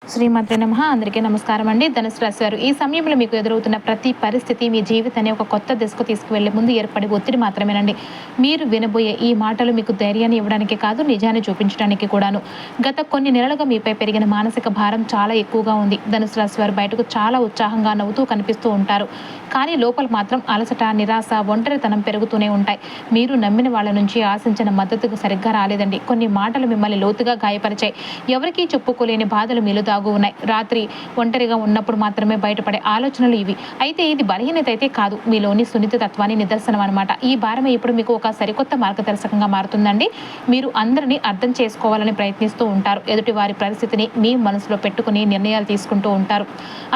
శ్రీమాత్రే నమః. అందరికీ నమస్కారం అండి. ధనుసు రాశి వారు ఈ సమయంలో మీకు ఎదురవుతున్న ప్రతి పరిస్థితి మీ జీవితాన్ని ఒక కొత్త దిశకు తీసుకువెళ్లే ముందు ఏర్పడే ఒత్తిడి మాత్రమేనండి. మీరు వినబోయే ఈ మాటలు మీకు ధైర్యాన్ని ఇవ్వడానికి కాదు, నిజాన్ని చూపించడానికి కూడాను. గత కొన్ని నెలలుగా మీపై పెరిగిన మానసిక భారం చాలా ఎక్కువగా ఉంది. ధనుసు రాశి వారు బయటకు చాలా ఉత్సాహంగా నవ్వుతూ కనిపిస్తూ ఉంటారు. కానీ లోపల మాత్రం అలసట, నిరాశ, ఒంటరితనం పెరుగుతూనే ఉంటాయి. మీరు నమ్మిన వాళ్ళ నుంచి ఆశించిన మద్దతుకు సరిగ్గా రాలేదండి. కొన్ని మాటలు మిమ్మల్ని లోతుగా గాయపరిచాయి. ఎవరికీ చెప్పుకోలేని బాధలు మీలో దాగు ఉన్నాయి. రాత్రి ఒంటరిగా ఉన్నప్పుడు మాత్రమే బయటపడే ఆలోచనలు ఇవి. అయితే ఇది బలహీనత అయితే కాదు, మీలోని సున్నిత తత్వాన్ని నిదర్శనం అనమాట. ఈ భారమే ఇప్పుడు మీకు ఒక సరికొత్త మార్గదర్శకంగా మారుతుందండి. మీరు అందరినీ అర్థం చేసుకోవాలని ప్రయత్నిస్తూ ఉంటారు. ఎదుటి వారి పరిస్థితిని మీ మనసులో పెట్టుకుని నిర్ణయాలు తీసుకుంటూ ఉంటారు.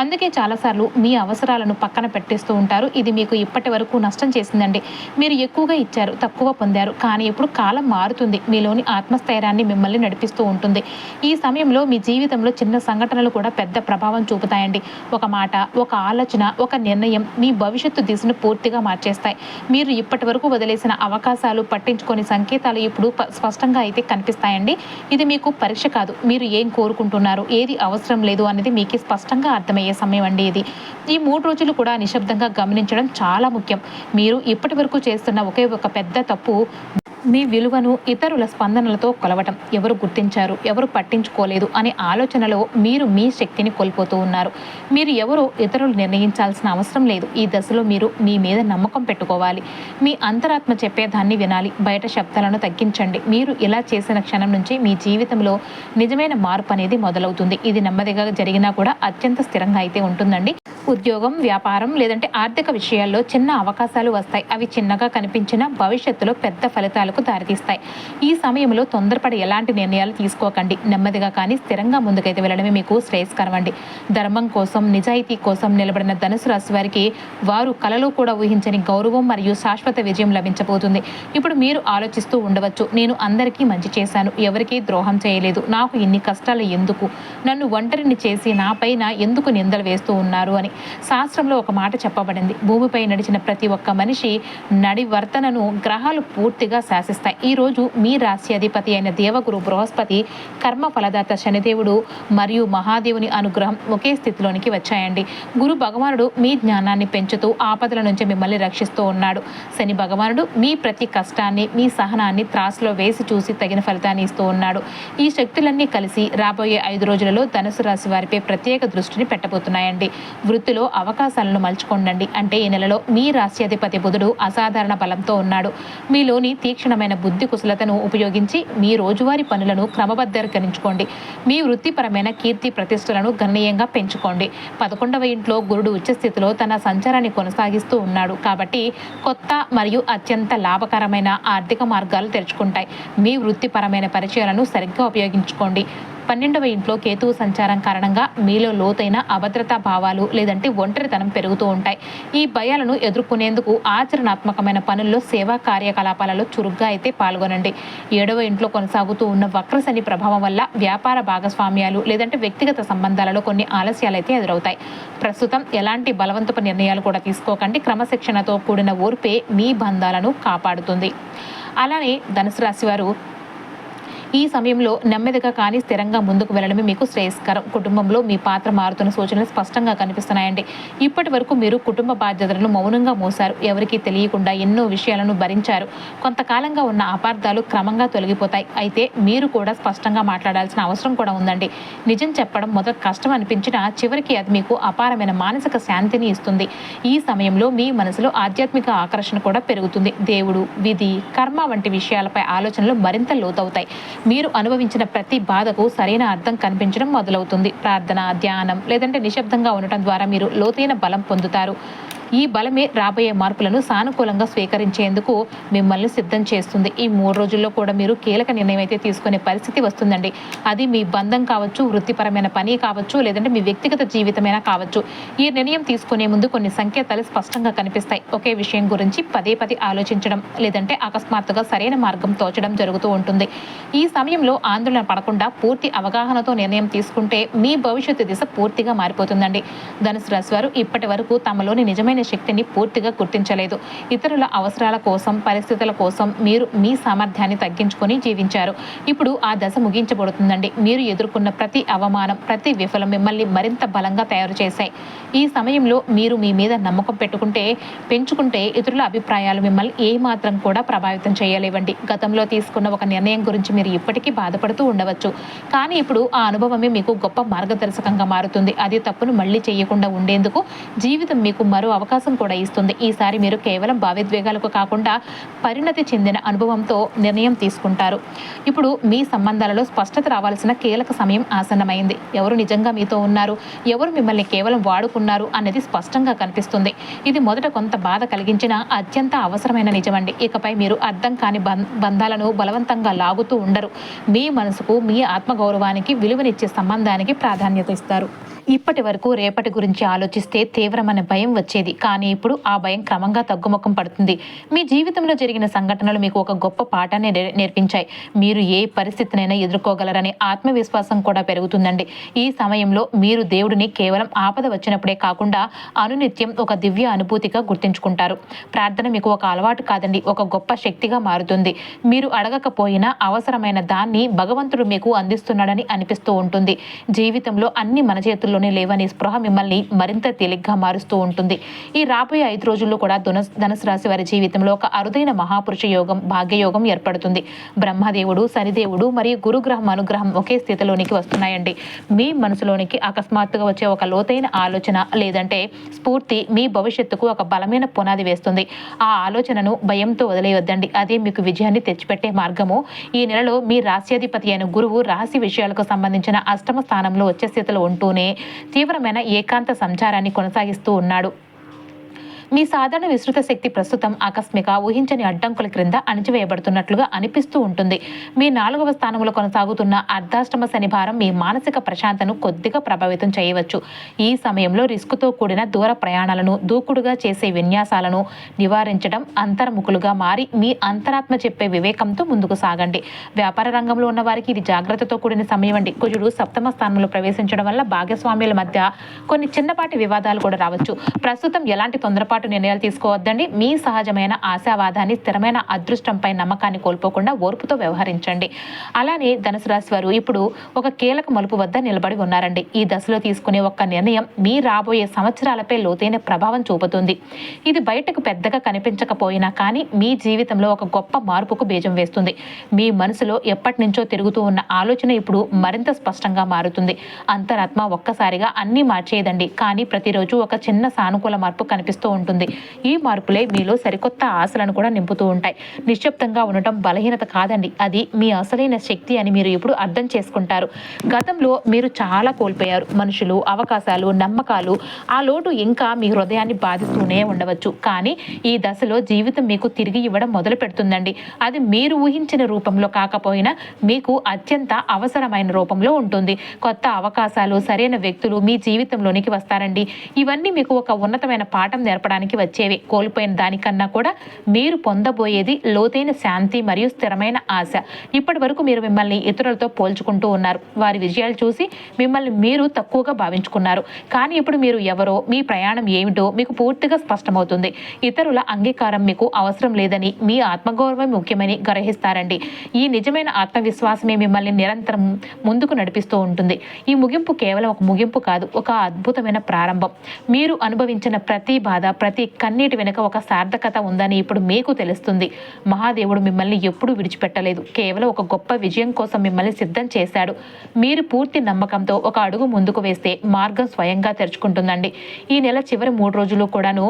అందుకే చాలాసార్లు మీ అవసరాలను పక్కన పెట్టేస్తూ ఉంటారు. ఇది మీకు ఇప్పటి వరకు నష్టం చేసిందండి. మీరు ఎక్కువగా ఇచ్చారు, తక్కువ పొందారు. కానీ ఇప్పుడు కాలం మారుతుంది. మీలోని ఆత్మస్థైర్యాన్ని మిమ్మల్ని నడిపిస్తూ ఉంటుంది. ఈ సమయంలో మీ జీవితంలో చిన్న సంఘటనలు కూడా పెద్ద ప్రభావం చూపుతాయండి. ఒక మాట, ఒక ఆలోచన, ఒక నిర్ణయం మీ భవిష్యత్తు దిశను పూర్తిగా మార్చేస్తాయి. మీరు ఇప్పటి వరకు వదిలేసిన అవకాశాలు, పట్టించుకొని సంకేతాలు ఇప్పుడు స్పష్టంగా అయితే కనిపిస్తాయండి. ఇది మీకు పరీక్ష కాదు. మీరు ఏం కోరుకుంటున్నారు, ఏది అవసరం లేదు అనేది మీకు స్పష్టంగా అర్థమయ్యే సమయం అండి ఇది. ఈ 3 రోజులు కూడా నిశ్శబ్దంగా గమనించడం చాలా ముఖ్యం. మీరు ఇప్పటి వరకు చేస్తున్న ఒకే ఒక పెద్ద తప్పు మీ విలువను ఇతరుల స్పందనలతో కొలవటం. ఎవరు గుర్తించారు, ఎవరు పట్టించుకోలేదు అనే ఆలోచనలో మీరు మీ శక్తిని కోల్పోతూ ఉన్నారు. మీరు ఎవరో ఇతరులు నిర్ణయించాల్సిన అవసరం లేదు. ఈ దశలో మీరు మీ మీద నమ్మకం పెట్టుకోవాలి. మీ అంతరాత్మ చెప్పేదాన్ని వినాలి. బయట శబ్దాలను తగ్గించండి. మీరు ఇలా చేసిన క్షణం నుంచి మీ జీవితంలో నిజమైన మార్పు అనేది మొదలవుతుంది. ఇది నెమ్మదిగా జరిగినా కూడా అత్యంత స్థిరంగా అయితే ఉంటుందండి. ఉద్యోగం, వ్యాపారం లేదంటే ఆర్థిక విషయాల్లో చిన్న అవకాశాలు వస్తాయి. అవి చిన్నగా కనిపించినా భవిష్యత్తులో పెద్ద ఫలితాలకు దారితీస్తాయి. ఈ సమయంలో తొందరపడి ఎలాంటి నిర్ణయాలు తీసుకోకండి. నెమ్మదిగా కానీ స్థిరంగా ముందుకైతే వెళ్ళడమే మీకు శ్రేయస్కరం అండి. ధర్మం కోసం, నిజాయితీ కోసం నిలబడిన ధనుసు రాశి వారికి వారు కలలో కూడా ఊహించని గౌరవం మరియు శాశ్వత విజయం లభించబోతుంది. ఇప్పుడు మీరు ఆలోచిస్తూ ఉండవచ్చు, నేను అందరికీ మంచి చేశాను, ఎవరికీ ద్రోహం చేయలేదు, నాకు ఇన్ని కష్టాలు ఎందుకు, నన్ను ఒంటరిని చేసి నాపైన ఎందుకు నిందలు వేస్తూ ఉన్నారు అని. శాస్త్రంలో ఒక మాట చెప్పబడింది, భూమిపై నడిచిన ప్రతి ఒక్క మనిషి నడివర్తనను గ్రహాలు పూర్తిగా శాసిస్తాయి. ఈ రోజు మీ రాశి అధిపతి అయిన దేవగురు బృహస్పతి, కర్మ ఫలదాత శనిదేవుడు మరియు మహాదేవుని అనుగ్రహం ఒకే స్థితిలోనికి వచ్చాయండి. గురు భగవానుడు మీ జ్ఞానాన్ని పెంచుతూ ఆపదల నుంచి మిమ్మల్ని రక్షిస్తూ ఉన్నాడు. శని భగవానుడు మీ ప్రతి కష్టాన్ని, మీ సహనాన్ని త్రాసులో వేసి చూసి తగిన ఫలితాన్ని ఇస్తూ ఉన్నాడు. ఈ శక్తులన్నీ కలిసి రాబోయే 5 రోజులలో ధనుసు రాశి వారిపై ప్రత్యేక దృష్టిని పెట్టబోతున్నాయండి. వృత్తిలో అవకాశాలను మలుచుకోండి. అంటే ఈ నెలలో మీ రాశి అధిపతి బుధుడు అసాధారణ బలంతో ఉన్నాడు. మీలోని తీక్షణమైన బుద్ధి కుశలతను ఉపయోగించి మీ రోజువారీ పనులను క్రమబద్ధీకరించుకోండి. మీ వృత్తిపరమైన కీర్తి ప్రతిష్టలను గణనీయంగా పెంచుకోండి. 11వ ఇంట్లో గురుడు ఉచ్చస్థితిలో తన సంచారాన్ని కొనసాగిస్తూ ఉన్నాడు. కాబట్టి కొత్త మరియు అత్యంత లాభకరమైన ఆర్థిక మార్గాలు తెరుచుకుంటాయి. మీ వృత్తిపరమైన పరిచయాలను సరిగ్గా ఉపయోగించుకోండి. 12వ ఇంట్లో కేతువు సంచారం కారణంగా మీలో లోతైన అభద్రతా భావాలు లేదంటే ఒంటరితనం పెరుగుతూ ఉంటాయి. ఈ భయాలను ఎదుర్కొనేందుకు ఆచరణాత్మకమైన పనుల్లో, సేవా కార్యకలాపాలలో చురుగ్గా అయితే పాల్గొనండి. 7వ ఇంట్లో కొనసాగుతూ ఉన్న వక్రశని ప్రభావం వల్ల వ్యాపార భాగస్వామ్యాలు లేదంటే వ్యక్తిగత సంబంధాలలో కొన్ని ఆలస్యాలు అయితే ఎదురవుతాయి. ప్రస్తుతం ఎలాంటి బలవంతపు నిర్ణయాలు కూడా తీసుకోకండి. క్రమశిక్షణతో కూడిన ఓర్పే మీ బంధాలను కాపాడుతుంది. అలానే ధనుసు రాశి వారు ఈ సమయంలో నెమ్మదిగా కానీ స్థిరంగా ముందుకు వెళ్ళడమే మీకు శ్రేయస్కరం. కుటుంబంలో మీ పాత్ర మారుతున్న సూచనలు స్పష్టంగా కనిపిస్తున్నాయండి. ఇప్పటి వరకు మీరు కుటుంబ బాధ్యతలను మౌనంగా మోసారు. ఎవరికీ తెలియకుండా ఎన్నో విషయాలను భరించారు. కొంతకాలంగా ఉన్న అపార్థాలు క్రమంగా తొలగిపోతాయి. అయితే మీరు కూడా స్పష్టంగా మాట్లాడాల్సిన అవసరం కూడా ఉందండి. నిజం చెప్పడం మొదట కష్టం అనిపించినా చివరికి అది మీకు అపారమైన మానసిక శాంతిని ఇస్తుంది. ఈ సమయంలో మీ మనసులో ఆధ్యాత్మిక ఆకర్షణ కూడా పెరుగుతుంది. దేవుడు, విధి, కర్మ వంటి విషయాలపై ఆలోచనలు మరింత లోతవుతాయి. మీరు అనుభవించిన ప్రతి బాధకు సరైన అర్థం కనిపించడం మొదలవుతుంది. ప్రార్థన, ధ్యానం లేదంటే నిశ్శబ్దంగా ఉండటం ద్వారా మీరు లోతైన బలం పొందుతారు. ఈ బలమే రాబోయే మార్పులను సానుకూలంగా స్వీకరించేందుకు మిమ్మల్ని సిద్ధం చేస్తుంది. ఈ 3 రోజుల్లో కూడా మీరు కీలక నిర్ణయం అయితే తీసుకునే పరిస్థితి వస్తుందండి. అది మీ బంధం కావచ్చు, వృత్తిపరమైన పని కావచ్చు, లేదంటే మీ వ్యక్తిగత జీవితమైనా కావచ్చు. ఈ నిర్ణయం తీసుకునే ముందు కొన్ని సంకేతాలు స్పష్టంగా కనిపిస్తాయి. ఒకే విషయం గురించి పదే పదే ఆలోచించడం లేదంటే అకస్మాత్తుగా సరైన మార్గం తోచడం జరుగుతూ ఉంటుంది. ఈ సమయంలో ఆందోళన పడకుండా పూర్తి అవగాహనతో నిర్ణయం తీసుకుంటే మీ భవిష్యత్తు దిశ పూర్తిగా మారిపోతుందండి. ధనుసు రాశి వారు ఇప్పటి వరకు తమలోని నిజమైన అసలైన శక్తిని పూర్తిగా గుర్తించలేదు. ఇతరుల అవసరాల కోసం, పరిస్థితుల కోసం మీరు మీ సామర్థ్యాన్ని తగ్గించుకొని జీవించారు. ఇప్పుడు ఆ దశ ముగించబడుతుందండి. మీరు ఎదుర్కొన్న ప్రతి అవమానం, ప్రతి విఫలం మిమ్మల్ని మరింత బలంగా తయారు చేశాయి. ఈ సమయంలో మీరు మీ మీద నమ్మకం పెంచుకుంటే ఇతరుల అభిప్రాయాలు మిమ్మల్ని ఏమాత్రం కూడా ప్రభావితం చేయలేవండి. గతంలో తీసుకున్న ఒక నిర్ణయం గురించి మీరు ఇప్పటికీ బాధపడుతూ ఉండవచ్చు. కానీ ఇప్పుడు ఆ అనుభవమే మీకు గొప్ప మార్గదర్శకంగా మారుతుంది. అది తప్పును మళ్ళీ చేయకుండా ఉండేందుకు జీవితం మీకు మరో అవకాశం కూడా ఇస్తుంది. ఈసారి మీరు కేవలం భావోద్వేగాలకు కాకుండా పరిణతి చెందిన అనుభవంతో నిర్ణయం తీసుకుంటారు. ఇప్పుడు మీ సంబంధాలలో స్పష్టత రావాల్సిన కీలక సమయం ఆసన్నమైంది. ఎవరు నిజంగా మీతో ఉన్నారు, ఎవరు మిమ్మల్ని కేవలం వాడుకున్నారు అనేది స్పష్టంగా కనిపిస్తుంది. ఇది మొదట కొంత బాధ కలిగించిన అత్యంత అవసరమైన నిజమండి. ఇకపై మీరు అర్థం కాని బంధాలను బలవంతంగా లాగుతూ ఉండరు. మీ మనసుకు, మీ ఆత్మగౌరవానికి విలువనిచ్చే సంబంధానికి ప్రాధాన్యత ఇస్తారు. ఇప్పటి వరకు రేపటి గురించి ఆలోచిస్తే తీవ్రమైన భయం వచ్చేది. కానీ ఇప్పుడు ఆ భయం క్రమంగా తగ్గుముఖం పడుతుంది. మీ జీవితంలో జరిగిన సంఘటనలు మీకు ఒక గొప్ప పాఠాన్ని నేర్పించాయి. మీరు ఏ పరిస్థితినైనా ఎదుర్కోగలరనే ఆత్మవిశ్వాసం కూడా పెరుగుతుందండి. ఈ సమయంలో మీరు దేవుడిని కేవలం ఆపద వచ్చినప్పుడే కాకుండా అనునిత్యం ఒక దివ్య అనుభూతిగా గుర్తించుకుంటారు. ప్రార్థన మీకు ఒక అలవాటు కాదండి, ఒక గొప్ప శక్తిగా మారుతుంది. మీరు అడగకపోయినా అవసరమైన దాన్ని భగవంతుడు మీకు అందిస్తున్నాడని అనిపిస్తూ ఉంటుంది. జీవితంలో అన్ని మన చేతుల్లోనే లేవని స్పృహ మిమ్మల్ని మరింత తేలిగ్గా మారుస్తూ ఉంటుంది. ఈ రాబోయే 5 రోజుల్లో కూడా ధనుసు రాశి వారి జీవితంలో ఒక అరుదైన మహాపురుష యోగం, భాగ్యయోగం ఏర్పడుతుంది. బ్రహ్మదేవుడు, శనిదేవుడు మరియు గురుగ్రహం అనుగ్రహం ఒకే స్థితిలోనికి వస్తున్నాయండి. మీ మనసులోనికి అకస్మాత్తుగా వచ్చే ఒక లోతైన ఆలోచన లేదంటే స్ఫూర్తి మీ భవిష్యత్తుకు ఒక బలమైన పునాది వేస్తుంది. ఆ ఆలోచనను భయంతో వదిలేయొద్దండి. అదే మీకు విజయాన్ని తెచ్చిపెట్టే మార్గము. ఈ నెలలో మీ రాశ్యాధిపతి అయిన గురువు రాశి విషయాలకు సంబంధించిన అష్టమ స్థానంలో వచ్చే స్థితిలో ఉంటూనే తీవ్రమైన ఏకాంత సంచారాన్ని కొనసాగిస్తూ ఉన్నాడు. మీ సాధారణ విస్తృత శక్తి ప్రస్తుతం ఆకస్మిక, ఊహించని అడ్డంకుల క్రింద అణిచివేయబడుతున్నట్లుగా అనిపిస్తూ ఉంటుంది. మీ 4వ స్థానంలో కొనసాగుతున్న అర్ధాష్టమ శని భారం మీ మానసిక ప్రశాంతను కొద్దిగా ప్రభావితం చేయవచ్చు. ఈ సమయంలో రిస్కుతో కూడిన దూర ప్రయాణాలను, దూకుడుగా చేసే విన్యాసాలను నివారించడం అంతర్ముఖులుగా మారి మీ అంతరాత్మ చెప్పే వివేకంతో ముందుకు సాగండి. వ్యాపార రంగంలో ఉన్న వారికి ఇది జాగ్రత్తతో కూడిన సమయం అండి. కుజుడు 7వ స్థానంలో ప్రవేశించడం వల్ల భాగస్వామ్యుల మధ్య కొన్ని చిన్నపాటి వివాదాలు కూడా రావచ్చు. ప్రస్తుతం ఎలాంటి తొందరపాటు నిర్ణయాలు తీసుకోవద్దండి. మీ సహజమైన ఆశావాదాన్ని, స్థిరమైన అదృష్టంపై నమ్మకాన్ని కోల్పోకుండా ఓర్పుతో వ్యవహరించండి. అలానే ధనుసు రాశి వారు ఇప్పుడు ఒక కీలక మలుపు వద్ద నిలబడి ఉన్నారండి. ఈ దశలో తీసుకునే ఒక్క నిర్ణయం మీ రాబోయే సంవత్సరాలపై లోతైన ప్రభావం చూపుతుంది. ఇది బయటకు పెద్దగా కనిపించకపోయినా కానీ మీ జీవితంలో ఒక గొప్ప మార్పుకు బీజం వేస్తుంది. మీ మనసులో ఎప్పటి నుంచో తిరుగుతూ ఉన్న ఆలోచన ఇప్పుడు మరింత స్పష్టంగా మారుతుంది. అంతరాత్మ ఒక్కసారిగా అన్ని మార్చేయదండి, కానీ ప్రతిరోజు ఒక చిన్న సానుకూల మార్పు కనిపిస్తూ ఉంటుంది. ఈ మార్పులే మీలో సరికొత్త ఆశలను కూడా నింపుతూ ఉంటాయి. నిశ్శబ్దంగా ఉండటం బలహీనత కాదండి, అది మీ అసలైన శక్తి అని మీరు ఇప్పుడు అర్థం చేసుకుంటారు. గతంలో మీరు చాలా కోల్పోయారు. మనుషులు, అవకాశాలు, నమ్మకాలు. ఆ లోటు ఇంకా మీ హృదయాన్ని బాధిస్తూనే ఉండవచ్చు. కానీ ఈ దశలో జీవితం మీకు తిరిగి ఇవ్వడం మొదలు పెడుతుందండి. అది మీరు ఊహించిన రూపంలో కాకపోయినా మీకు అత్యంత అవసరమైన రూపంలో ఉంటుంది. కొత్త అవకాశాలు, సరైన వ్యక్తులు మీ జీవితంలోనికి వస్తారండి. ఇవన్నీ మీకు ఒక ఉన్నతమైన పాఠం నేర్పడానికి వచ్చేవి. కోల్పోయిన దానికన్నా కూడా మీరు పొందబోయేది లోతైన శాంతి మరియు స్థిరమైన ఆశ. ఇప్పటి వరకు మీరు మిమ్మల్ని ఇతరులతో పోల్చుకుంటూ ఉన్నారు. వారి విజయాలు చూసి మిమ్మల్ని మీరు తక్కువగా భావించుకున్నారు. కానీ ఇప్పుడు మీరు ఎవరో, మీ ప్రయాణం ఏమిటో మీకు పూర్తిగా స్పష్టమవుతుంది. ఇతరుల అంగీకారం మీకు అవసరం లేదని, మీ ఆత్మగౌరవం ముఖ్యమని గ్రహిస్తారండి. ఈ నిజమైన ఆత్మవిశ్వాసమే మిమ్మల్ని నిరంతరం ముందుకు నడిపిస్తూ ఉంటుంది. ఈ ముగింపు కేవలం ఒక ముగింపు కాదు, ఒక అద్భుతమైన ప్రారంభం. మీరు అనుభవించిన ప్రతి బాధ, ప్రతి కన్నీటి వెనుక ఒక సార్థకత ఉందని ఇప్పుడు మీకు తెలుస్తుంది. మహాదేవుడు మిమ్మల్ని ఎప్పుడూ విడిచిపెట్టలేదు. కేవలం ఒక గొప్ప విజయం కోసం మిమ్మల్ని సిద్ధం చేశాడు. మీరు పూర్తి నమ్మకంతో ఒక అడుగు ముందుకు వేస్తే మార్గం స్వయంగా తెరుచుకుంటుందండి. ఈ నెల చివరి 3 రోజులు కూడాను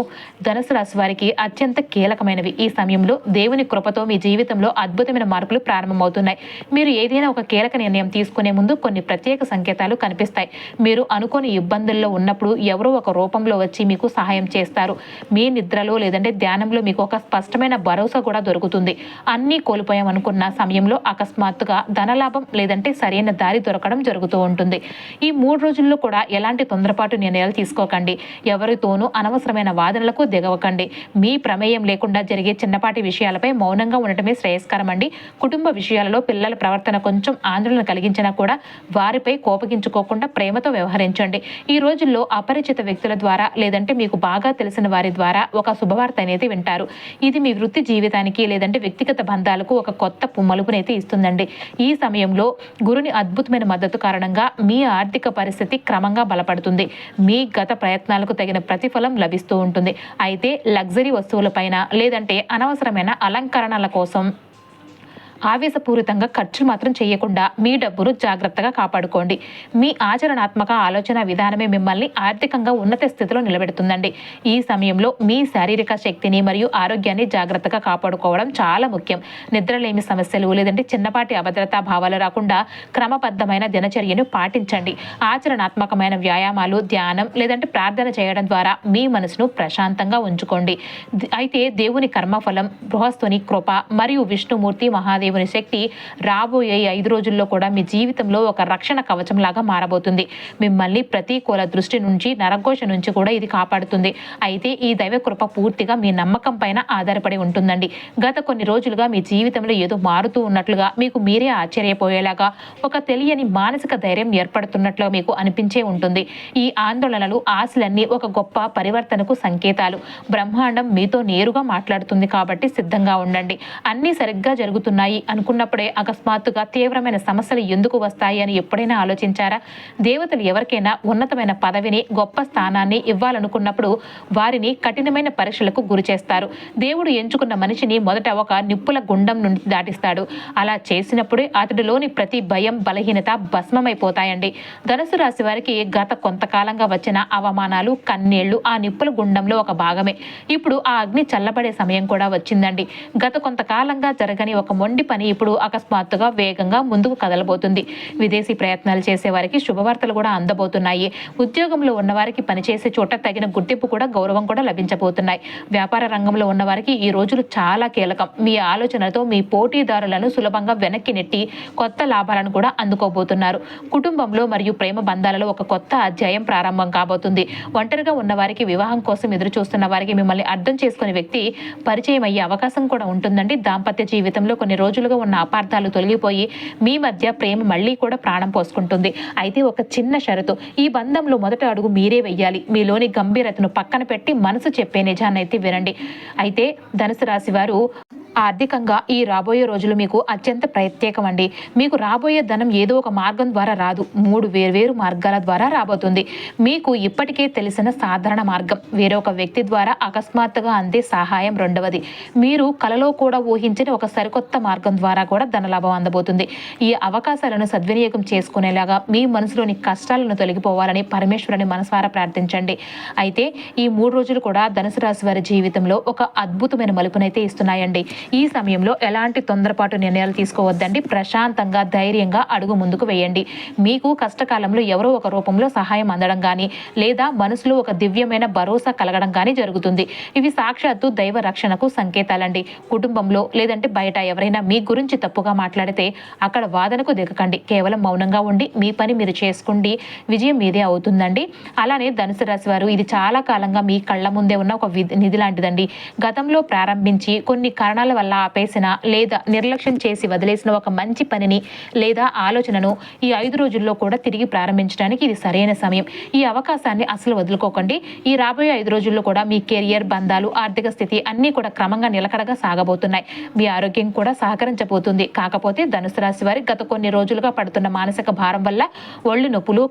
ధనుసు రాశి వారికి అత్యంత కీలకమైనవి. ఈ సమయంలో దేవుని కృపతో మీ జీవితంలో అద్భుతమైన మార్పులు ప్రారంభమవుతున్నాయి. మీరు ఏదైనా ఒక కీలక నిర్ణయం తీసుకునే ముందు కొన్ని ప్రత్యేక సంకేతాలు కనిపిస్తాయి. మీరు అనుకోని ఇబ్బందుల్లో ఉన్నప్పుడు ఎవరో ఒక రూపంలో వచ్చి మీకు సహాయం చేస్తారు. మీ నిద్రలో లేదంటే ధ్యానంలో మీకు ఒక స్పష్టమైన భరోసా కూడా దొరుకుతుంది. అన్నీ కోల్పోయామనుకున్న సమయంలో అకస్మాత్తుగా ధనలాభం లేదంటే సరైన దారి దొరకడం జరుగుతూ ఉంటుంది. ఈ 3 రోజుల్లో కూడా ఎలాంటి తొందరపాటు నిర్ణయాలు తీసుకోకండి. ఎవరితోనూ అనవసరమైన వాదనలకు దిగవకండి. మీ ప్రమేయం లేకుండా జరిగే చిన్నపాటి విషయాలపై మౌనంగా ఉండటమే శ్రేయస్కరం అండి. కుటుంబ విషయాలలో పిల్లల ప్రవర్తన కొంచెం ఆందోళన కలిగించినా కూడా వారిపై కోపగించుకోకుండా ప్రేమతో వ్యవహరించండి. ఈ రోజుల్లో అపరిచిత వ్యక్తుల ద్వారా లేదంటే మీకు బాగా తెలిసిన వారి ద్వారా ఒక శుభవార్త అనేది వింటారు. ఇది మీ వృత్తి జీవితానికి లేదంటే వ్యక్తిగత బంధాలకు ఒక కొత్త మలుపునైతే ఇస్తుందండి. ఈ సమయంలో గురుని అద్భుతమైన మద్దతు కారణంగా మీ ఆర్థిక పరిస్థితి క్రమంగా బలపడుతుంది. మీ గత ప్రయత్నాలకు తగిన ప్రతిఫలం లభిస్తూ ఉంటుంది. అయితే లగ్జరీ వస్తువులపైన లేదంటే అనవసరమైన అలంకరణల కోసం ఆవేశపూరితంగా ఖర్చులు మాత్రం చేయకుండా మీ డబ్బును జాగ్రత్తగా కాపాడుకోండి. మీ ఆచరణాత్మక ఆలోచన విధానమే మిమ్మల్ని ఆర్థికంగా ఉన్నత స్థితిలో నిలబెడుతుందండి. ఈ సమయంలో మీ శారీరక శక్తిని మరియు ఆరోగ్యాన్ని జాగ్రత్తగా కాపాడుకోవడం చాలా ముఖ్యం. నిద్రలేమి సమస్యలు లేదంటే చిన్నపాటి అభద్రతా భావాలు రాకుండా క్రమబద్ధమైన దినచర్యను పాటించండి. ఆచరణాత్మకమైన వ్యాయామాలు, ధ్యానం లేదంటే ప్రార్థన చేయడం ద్వారా మీ మనసును ప్రశాంతంగా ఉంచుకోండి. అయితే దేవుని కర్మఫలం, బృహస్పతి కృప మరియు విష్ణుమూర్తి మహాదేవ్ దేవుని శక్తి రాబోయే 5 రోజుల్లో కూడా మీ జీవితంలో ఒక రక్షణ కవచం లాగా మారబోతుంది. మిమ్మల్ని ప్రతికూల దృష్టి నుంచి, నరఘోష నుంచి కూడా ఇది కాపాడుతుంది. అయితే ఈ దైవ కృప పూర్తిగా మీ నమ్మకం పైన ఆధారపడి ఉంటుందండి. గత కొన్ని రోజులుగా మీ జీవితంలో ఏదో మారుతూ ఉన్నట్లుగా, మీకు మీరే ఆశ్చర్యపోయేలాగా ఒక తెలియని మానసిక ధైర్యం ఏర్పడుతున్నట్లుగా మీకు అనిపించే ఉంటుంది. ఈ ఆందోళనలు, ఆశలన్నీ ఒక గొప్ప పరివర్తనకు సంకేతాలు. బ్రహ్మాండం మీతో నేరుగా మాట్లాడుతుంది కాబట్టి సిద్ధంగా ఉండండి. అన్నీ సరిగ్గా జరుగుతున్నాయి అనుకున్నప్పుడే అకస్మాత్తుగా తీవ్రమైన సమస్యలు ఎందుకు వస్తాయి అని ఎప్పుడైనా ఆలోచించారా? దేవతలు ఎవరికైనా ఉన్నతమైన పదవిని, గొప్ప స్థానాన్ని ఇవ్వాలనుకున్నప్పుడు వారిని కఠినమైన పరీక్షలకు గురి చేస్తారు. దేవుడు ఎంచుకున్న మనిషిని మొదట ఒక నిప్పుల గుండం నుండి దాటిస్తాడు. అలా చేసినప్పుడే అతడిలోని ప్రతి భయం, బలహీనత భస్మమైపోతాయండి. ధనుసు రాశి వారికి గత కొంతకాలంగా వచ్చిన అవమానాలు, కన్నీళ్లు ఆ నిప్పుల గుండంలో ఒక భాగమే. ఇప్పుడు ఆ అగ్ని చల్లబడే సమయం కూడా వచ్చిందండి. గత కొంతకాలంగా జరగని ఒక మొండి పని ఇప్పుడు అకస్మాత్తుగా వేగంగా ముందుకు కదలబోతుంది. విదేశీ ప్రయత్నాలు చేసే వారికి శుభవార్తలు కూడా అందబోతున్నాయి. ఉద్యోగంలో ఉన్నవారికి పనిచేసే చోట తగిన గుర్తింపు కూడా, గౌరవం కూడా లభించబోతున్నాయి. వ్యాపార రంగంలో ఉన్నవారికి ఈ రోజులు చాలా కీలకం. మీ ఆలోచనలతో మీ పోటీదారులను సులభంగా వెనక్కి నెట్టి కొత్త లాభాలను కూడా అందుకోబోతున్నారు. కుటుంబంలో మరియు ప్రేమ బంధాలలో ఒక కొత్త అధ్యాయం ప్రారంభం కాబోతుంది. ఒంటరిగా ఉన్న వారికి, వివాహం కోసం ఎదురు చూస్తున్న వారికి మిమ్మల్ని అర్థం చేసుకునే వ్యక్తి పరిచయం అయ్యే అవకాశం కూడా ఉంటుందండి. దాంపత్య జీవితంలో కొన్ని రోజులుగా ఉన్న అపార్థాలు తొలగిపోయి మీ మధ్య ప్రేమ మళ్ళీ కూడా ప్రాణం పోసుకుంటుంది. అయితే ఒక చిన్న షరతు, ఈ బంధంలో మొదటి అడుగు మీరే వెయ్యాలి. మీలోని గంభీరతను పక్కన పెట్టి మనసు చెప్పే నిజాన్నైతే వినండి. అయితే ధనుసు రాశి వారు ఆర్థికంగా ఈ రాబోయే రోజులు మీకు అత్యంత ప్రత్యేకమండి. మీకు రాబోయే ధనం ఏదో ఒక మార్గం ద్వారా రాదు, 3 వేర్వేరు మార్గాల ద్వారా రాబోతుంది. మీకు ఇప్పటికే తెలిసిన సాధారణ మార్గం, వేరొక వ్యక్తి ద్వారా అకస్మాత్తుగా అందే సహాయం రెండవది, మీరు కలలో కూడా ఊహించని ఒక సరికొత్త మార్గం ద్వారా కూడా ధనలాభం అందబోతుంది. ఈ అవకాశాలను సద్వినియోగం చేసుకునేలాగా మీ మనసులోని కష్టాలను తొలగిపోవాలని పరమేశ్వరుని మనసారా ప్రార్థించండి. అయితే ఈ 3 రోజులు కూడా ధనుసు రాశి వారి జీవితంలో ఒక అద్భుతమైన మలుపునైతే ఇస్తున్నాయండి. ఈ సమయంలో ఎలాంటి తొందరపాటు నిర్ణయాలు తీసుకోవద్దండి. ప్రశాంతంగా, ధైర్యంగా అడుగు ముందుకు వేయండి. మీకు కష్టకాలంలో ఎవరో ఒక రూపంలో సహాయం అందడం కానీ, లేదా మనసులో ఒక దివ్యమైన భరోసా కలగడం కానీ జరుగుతుంది. ఇవి సాక్షాత్తు దైవ రక్షణకు సంకేతాలండి. కుటుంబంలో లేదంటే బయట ఎవరైనా మీ గురించి తప్పుగా మాట్లాడితే అక్కడ వాదనకు దిగకండి. కేవలం మౌనంగా ఉండి మీ పని మీరు చేసుకోండి. విజయం మీదే అవుతుందండి. అలానే ధనుసు రాశి వారు, ఇది చాలా కాలంగా మీ కళ్ళ ముందే ఉన్న ఒక నిధి లాంటిదండి. గతంలో ప్రారంభించి కొన్ని కారణాల వల్ల ఆపేసిన లేదా నిర్లక్ష్యం చేసి వదిలేసిన ఒక మంచి పనిని లేదా ఆలోచనను ఈ 5 రోజుల్లో కూడా తిరిగి ప్రారంభించడానికి ఇది సరైన సమయం. ఈ అవకాశాన్ని అసలు వదులుకోకండి. ఈ రాబోయే 5 రోజుల్లో కూడా మీ కెరియర్, బంధాలు, ఆర్థిక స్థితి అన్నీ కూడా క్రమంగా నిలకడగా సాగబోతున్నాయి. మీ ఆరోగ్యం కూడా సహకరించబోతుంది. కాకపోతే ధనుసు రాశి వారి గత కొన్ని రోజులుగా పడుతున్న మానసిక భారం వల్ల ఒళ్ళు నొప్పులు,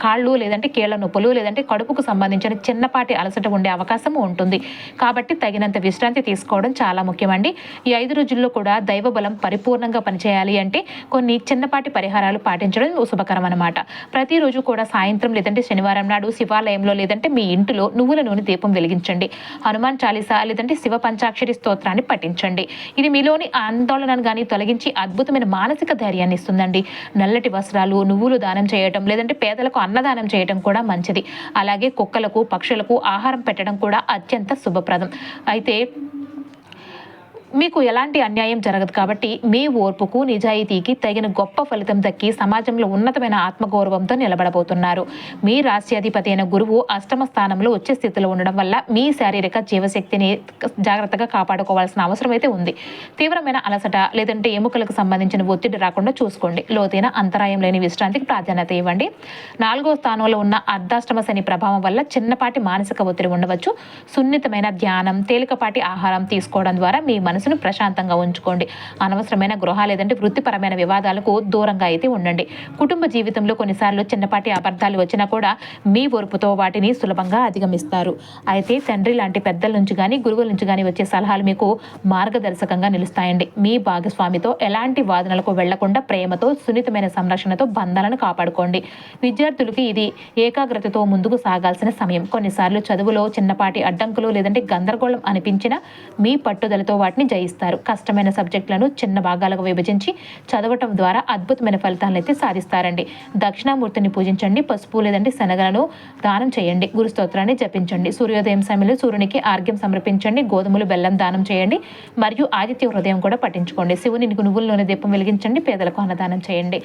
కాళ్ళు లేదంటే కీళ్ల నొప్పులు, లేదంటే కడుపుకు సంబంధించిన చిన్నపాటి అలసట ఉండే అవకాశం ఉంటుంది. కాబట్టి తగినంత విశ్రాంతి తీసుకోవడం చాలా ముఖ్యమండి. ఈ 5 రోజుల్లో కూడా దైవ బలం పరిపూర్ణంగా పనిచేయాలి అంటే కొన్ని చిన్నపాటి పరిహారాలు పాటించడం శుభకరం అన్నమాట. ప్రతిరోజు కూడా సాయంత్రం లేదంటే శనివారం నాడు శివాలయంలో లేదంటే మీ ఇంటిలో నువ్వుల నూనె దీపం వెలిగించండి. హనుమాన్ చాలీసా లేదంటే శివ పంచాక్షరి స్తోత్రాన్ని పఠించండి. ఇది మీలోని ఆందోళనను కానీ తొలగించి అద్భుతమైన మానసిక ధైర్యాన్ని ఇస్తుందండి. నల్లటి వస్త్రాలు, నువ్వులు దానం చేయటం లేదంటే పేదలకు అన్నదానం చేయటం కూడా మంచిది. అలాగే కుక్కలకు, పక్షులకు ఆహారం పెట్టడం కూడా అత్యంత శుభప్రదం. అయితే మీకు ఎలాంటి అన్యాయం జరగదు కాబట్టి మీ ఓర్పుకు నిజాయితీకి తగిన గొప్ప ఫలితం దక్కి సమాజంలో ఉన్నతమైన ఆత్మగౌరవంతో నిలబడబోతున్నారు. మీ రాశ్యాధిపతి అయిన గురువు అష్టమ స్థానంలో వచ్చే స్థితిలో ఉండడం వల్ల మీ శారీరక జీవశక్తిని జాగ్రత్తగా కాపాడుకోవాల్సిన అవసరం అయితే ఉంది. తీవ్రమైన అలసట లేదంటే ఎముకలకు సంబంధించిన ఒత్తిడి రాకుండా చూసుకోండి. లోతైన అంతరాయం లేని విశ్రాంతికి ప్రాధాన్యత ఇవ్వండి. 4వ స్థానంలో ఉన్న అర్ధాష్టమ శని ప్రభావం వల్ల చిన్నపాటి మానసిక ఒత్తిడి ఉండవచ్చు. సున్నితమైన ధ్యానం, తేలికపాటి ఆహారం తీసుకోవడం ద్వారా మీ మనసును ప్రశాంతంగా ఉంచుకోండి. అనవసరమైన గృహ లేదంటే వృత్తిపరమైన వివాదాలకు దూరంగా అయితే ఉండండి. కుటుంబ జీవితంలో కొన్నిసార్లు చిన్నపాటి అబద్ధాలు వచ్చినా కూడా మీ ఓర్పుతో వాటిని సులభంగా అధిగమిస్తారు. అయితే తండ్రి లాంటి పెద్దల నుంచి కానీ గురువుల నుంచి కానీ వచ్చే సలహాలు మీకు మార్గదర్శకంగా నిలుస్తాయండి. మీ భాగస్వామితో ఎలాంటి వాదనలకు వెళ్లకుండా ప్రేమతో సున్నితమైన సంరక్షణతో బంధాలను కాపాడుకోండి. విద్యార్థులకి ఇది ఏకాగ్రతతో ముందుకు సాగాల్సిన సమయం. కొన్నిసార్లు చదువులో చిన్నపాటి అడ్డంకులు లేదంటే గందరగోళం అనిపించినా మీ పట్టుదలతో వాటిని జయిస్తారు. కష్టమైన సబ్జెక్టులను చిన్న భాగాలకు విభజించి చదవటం ద్వారా అద్భుతమైన ఫలితాలను అయితే సాధిస్తారండి. దక్షిణామూర్తిని పూజించండి. పసుపు లేదంటే శనగలను దానం చేయండి. గురు స్తోత్రాన్ని జపించండి. సూర్యోదయం సమయంలో సూర్యునికి ఆర్ఘ్యం సమర్పించండి. గోధుమలు, బెల్లం దానం చేయండి. మరియు ఆదిత్య హృదయం కూడా పఠించుకోండి. శివుని నువ్వుల నూనె దీపం వెలిగించండి. పేదలకు అన్నదానం చేయండి.